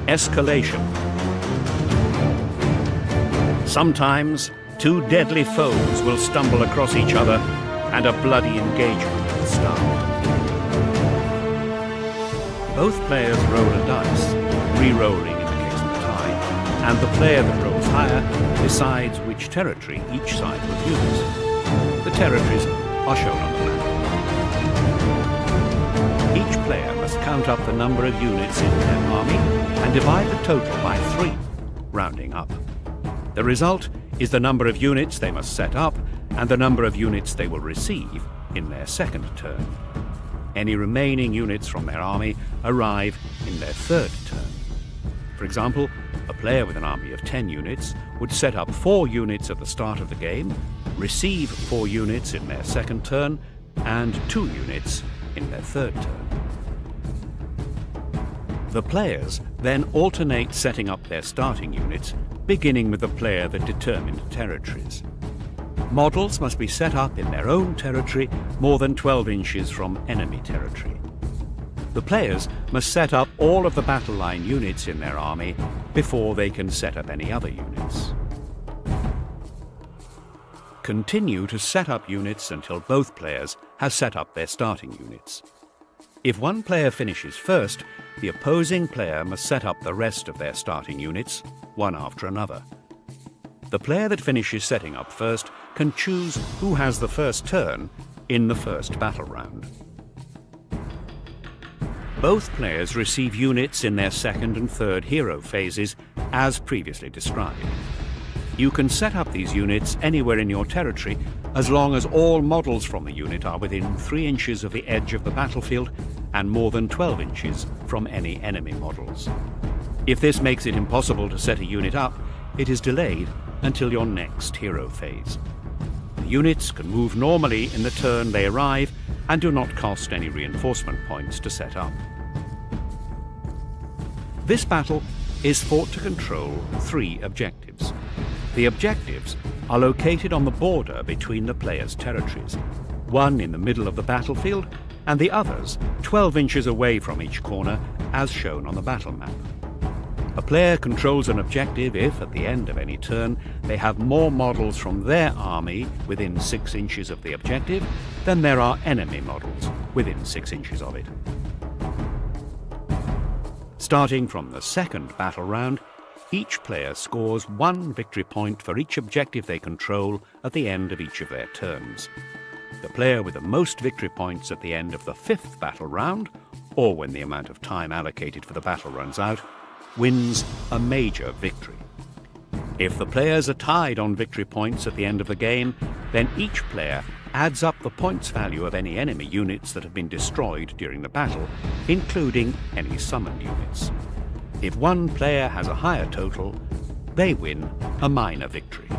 Escalation. Sometimes, two deadly foes will stumble across each other and a bloody engagement will start. Both players roll a dice, re-rolling in the case of a tie, and the player that rolls higher decides which territory each side will use. The territories are shown on the map. Each player must count up the number of units in their army and divide the total by 3, rounding up. The result is the number of units they must set up and the number of units they will receive in their second turn. Any remaining units from their army arrive in their third turn. For example, a player with an army of 10 units would set up 4 units at the start of the game, receive 4 units in their second turn, and 2 units in their third turn. The players then alternate setting up their starting units, beginning with the player that determined territories. Models must be set up in their own territory more than 12 inches from enemy territory. The players must set up all of the battle line units in their army before they can set up any other units. Continue to set up units until both players have set up their starting units. If one player finishes first, the opposing player must set up the rest of their starting units, one after another. The player that finishes setting up first can choose who has the first turn in the first battle round. Both players receive units in their second and third hero phases, as previously described. You can set up these units anywhere in your territory as long as all models from the unit are within 3 inches of the edge of the battlefield and more than 12 inches from any enemy models. If this makes it impossible to set a unit up, it is delayed until your next hero phase. The units can move normally in the turn they arrive and do not cost any reinforcement points to set up. This battle is fought to control 3 objectives. The objectives are located on the border between the players' territories, one in the middle of the battlefield and the others 12 inches away from each corner, as shown on the battle map. A player controls an objective if, at the end of any turn, they have more models from their army within 6 inches of the objective than there are enemy models within 6 inches of it. Starting from the second battle round, each player scores 1 victory point for each objective they control at the end of each of their turns. The player with the most victory points at the end of the 5th battle round, or when the amount of time allocated for the battle runs out, wins a major victory. If the players are tied on victory points at the end of the game, then each player adds up the points value of any enemy units that have been destroyed during the battle, including any summoned units. If one player has a higher total, they win a minor victory.